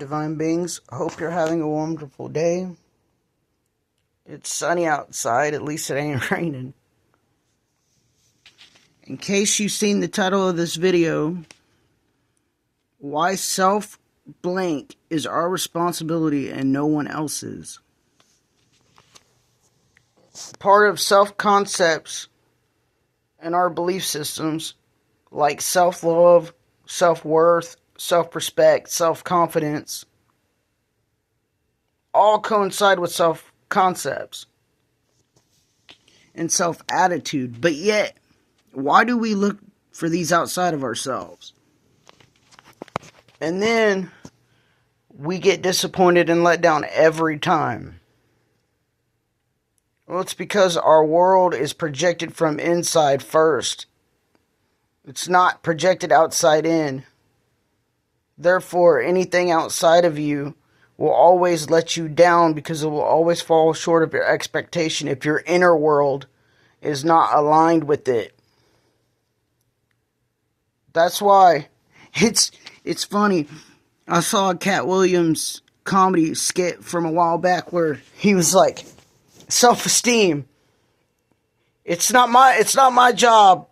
divine beings. Hope you're having a wonderful day. It's sunny outside, at least it ain't raining. In case you've seen the title of this video, why self-blank is our responsibility and no one else's. Part of self-concepts and our belief systems, like self-love, self-worth, self-respect, self-confidence, all coincide with self-concepts and self-attitude. But yet, why do we look for these outside of ourselves? And then we get disappointed and let down every time. Well, it's because our world is projected from inside first. It's not projected outside in. Therefore, anything outside of you will always let you down because it will always fall short of your expectation if your inner world is not aligned with it. That's why it's funny. I saw a Cat Williams comedy skit from a while back where he was like, self-esteem. It's not my job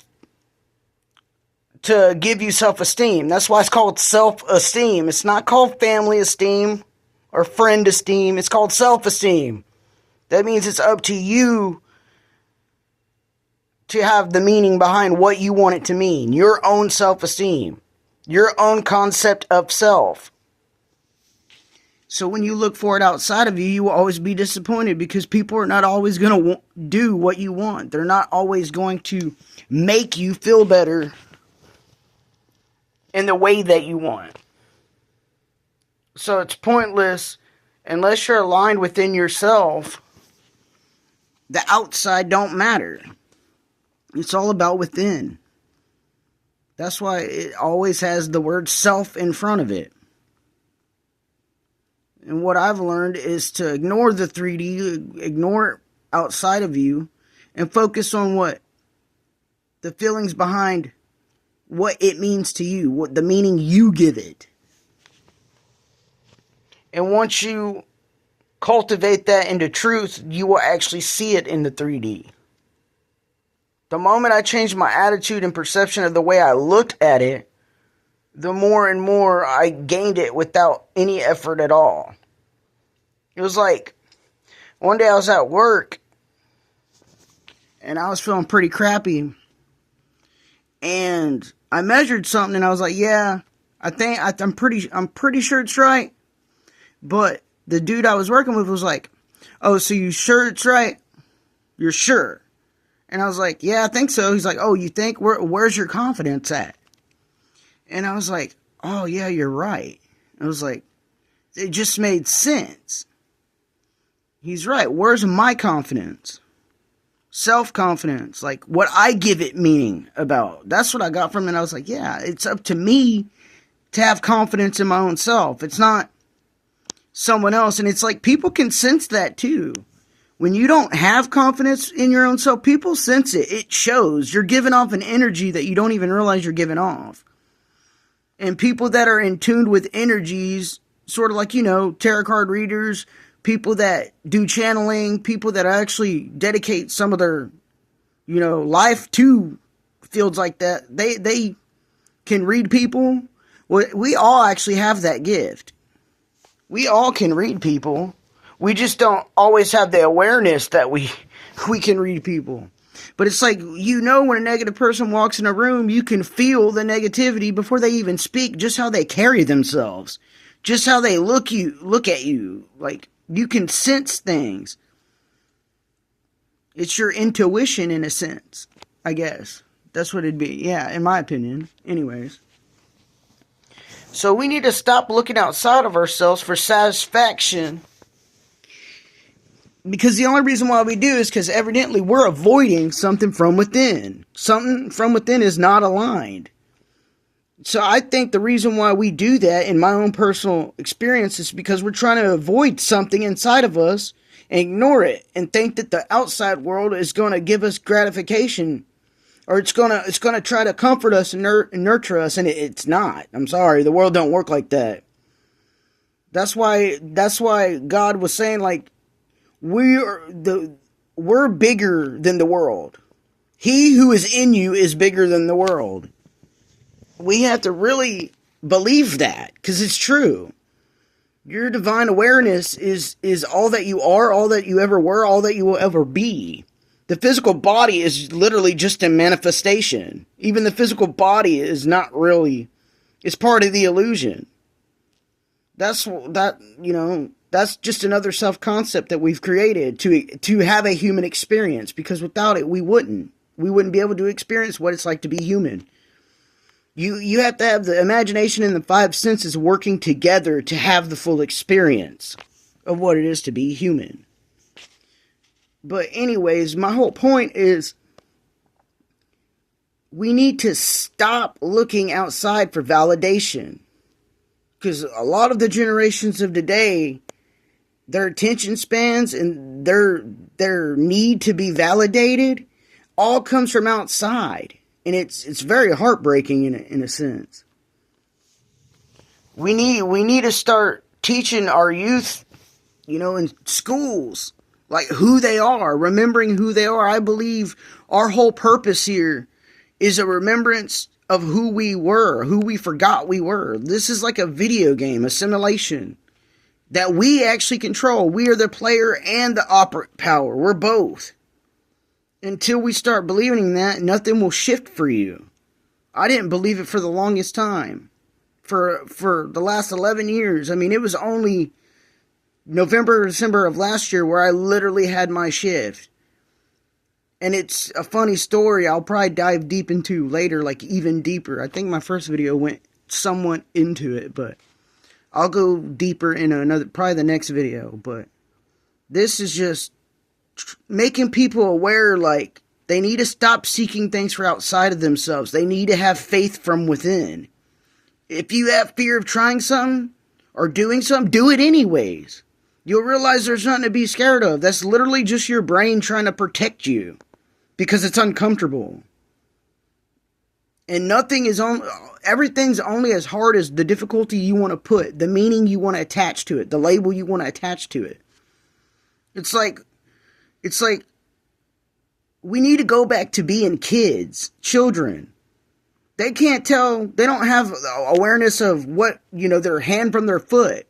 to give you self-esteem. That's why it's called self-esteem. It's not called family esteem or friend esteem. It's called self-esteem. That means it's up to you to have the meaning behind what you want it to mean. Your own self-esteem. Your own concept of self. So when you look for it outside of you, you will always be disappointed because people are not always going to do what you want. They're not always going to make you feel better in the way that you want. So it's pointless unless you're aligned within yourself. The outside don't matter. It's all about within. That's why it always has the word self in front of it. And what I've learned is to ignore the 3D, ignore outside of you, and focus on what the feelings behind what it means to you, what the meaning you give it. And once you cultivate that into truth, you will actually see it in the 3D. The moment I changed my attitude and perception of the way I looked at it, the more and more I gained it without any effort at all. It was like, one day I was at work, and I was feeling pretty crappy, and I measured something, and I was like, yeah, I'm pretty sure it's right. But the dude I was working with was like, oh, so you sure it's right? You're sure? And I was like, yeah, I think so. He's like, oh, you think? Where's your confidence at? And I was like, oh, yeah, you're right. I was like, it just made sense. He's right. Where's my confidence? Self-confidence. Like, what I give it meaning about. That's what I got from it. And I was like, yeah, it's up to me to have confidence in my own self. It's not someone else. And it's like, people can sense that too. When you don't have confidence in your own self, people sense it. It shows. You're giving off an energy that you don't even realize you're giving off. And people that are in tune with energies, sort of like, tarot card readers, people that do channeling, people that actually dedicate some of their, life to fields like that, they can read people. Well, we all actually have that gift. We all can read people. We just don't always have the awareness that we can read people. But it's like, when a negative person walks in a room, you can feel the negativity before they even speak, just how they carry themselves, just how they look at you. Like, you can sense things. It's your intuition in a sense, I guess. That's what it'd be. Yeah, in my opinion. Anyways. So we need to stop looking outside of ourselves for satisfaction. Because the only reason why we do is because evidently we're avoiding something from within. Something from within is not aligned. So I think the reason why we do that, in my own personal experience, is because we're trying to avoid something inside of us and ignore it and think that the outside world is going to give us gratification, or it's going to try to comfort us and nurture us, and it's not. I'm sorry, the world don't work like that. That's why God was saying, like, we're bigger than the world. He who is in you is bigger than the world. We have to really believe that, because it's true. Your divine awareness is all that you are, all that you ever were, all that you will ever be. The physical body is literally just a manifestation. Even the physical body is not really, it's part of the illusion. That's just another self-concept that we've created to have a human experience, because without it we wouldn't be able to experience what it's like to be human. You have to have the imagination and the five senses working together to have the full experience of what it is to be human. But anyways, my whole point is we need to stop looking outside for validation. Because a lot of the generations of today, their attention spans and their need to be validated all comes from outside. And it's very heartbreaking in a sense. We need to start teaching our youth, in schools, like, who they are, remembering who they are. I believe our whole purpose here is a remembrance of who we were, who we forgot we were. This is like a video game, a simulation that we actually control. We are the player and the operant power. We're both. Until we start believing that, nothing will shift for you. I didn't believe it for the longest time. For the last 11 years. I mean, it was only November or December of last year where I literally had my shift. And it's a funny story I'll probably dive deep into later, like even deeper. I think my first video went somewhat into it, but I'll go deeper in probably the next video. But this is just making people aware, like, they need to stop seeking things for outside of themselves. They need to have faith from within. If you have fear of trying something or doing something, do it anyways. You'll realize there's nothing to be scared of. That's literally just your brain trying to protect you because it's uncomfortable. And everything's only as hard as the difficulty you want to put, the meaning you want to attach to it, the label you want to attach to it. It's like we need to go back to being kids, children. They can't tell, they don't have awareness of what, their hand from their foot.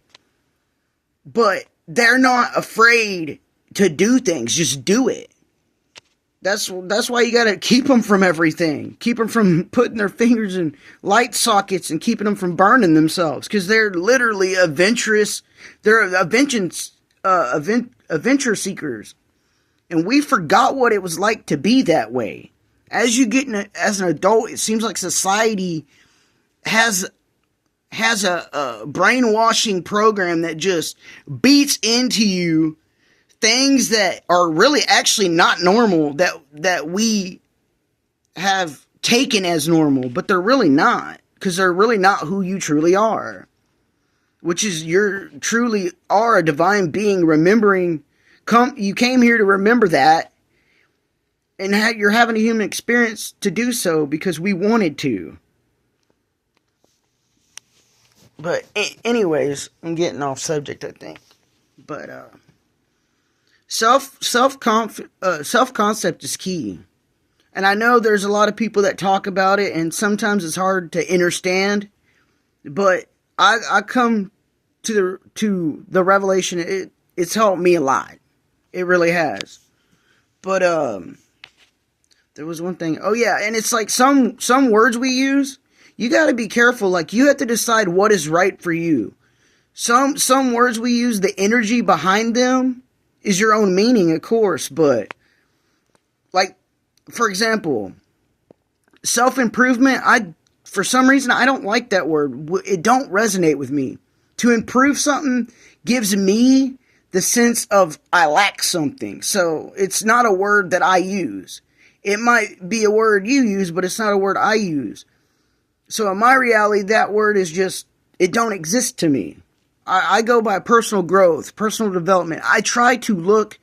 But they're not afraid to do things, just do it. That's why you got to keep them from everything. Keep them from putting their fingers in light sockets and keeping them from burning themselves. Because they're literally adventurous. They're adventure seekers. And we forgot what it was like to be that way. As you get as an adult, it seems like society has a brainwashing program that just beats into you things that are really actually not normal, that we have taken as normal, but they're really not, because they're really not who you truly are, which is you truly are a divine being remembering. You came here to remember that, and you're having a human experience to do so because we wanted to. But anyways, I'm getting off subject, I think. But self-concept is key. And I know there's a lot of people that talk about it, and sometimes it's hard to understand. But I come to the revelation. It's helped me a lot. It really has. But there was one thing. Oh yeah, and it's like some words we use, you got to be careful. Like, you have to decide what is right for you. Some words we use, the energy behind them is your own meaning, of course, but like, for example, self-improvement, for some reason I don't like that word. It don't resonate with me. To improve something gives me the sense of I lack something. So it's not a word that I use. It might be a word you use, but it's not a word I use. So in my reality, that word is just, it don't exist to me. I go by personal growth, personal development. I try to look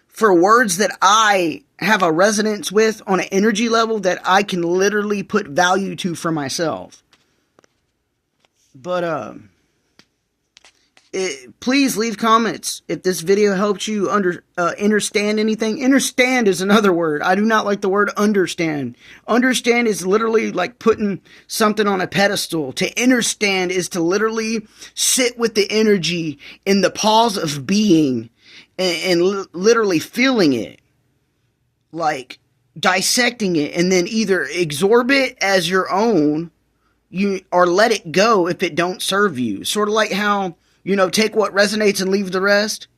for words that I have a resonance with on an energy level that I can literally put value to for myself. But please leave comments if this video helped you understand anything. Understand is another word. I do not like the word understand. Understand is literally like putting something on a pedestal. To understand is to literally sit with the energy in the pause of being and literally feeling it, like dissecting it, and then either absorb it as your own, or let it go if it don't serve you. Sort of like how, take what resonates and leave the rest.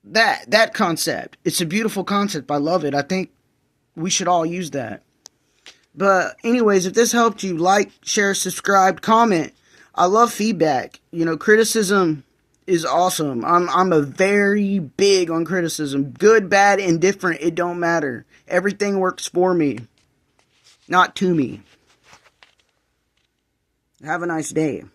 That concept. It's a beautiful concept. I love it. I think we should all use that. But anyways, if this helped you, like, share, subscribe, comment. I love feedback. Criticism is awesome. I'm a very big on criticism. Good, bad, indifferent, it don't matter. Everything works for me, not to me. Have a nice day.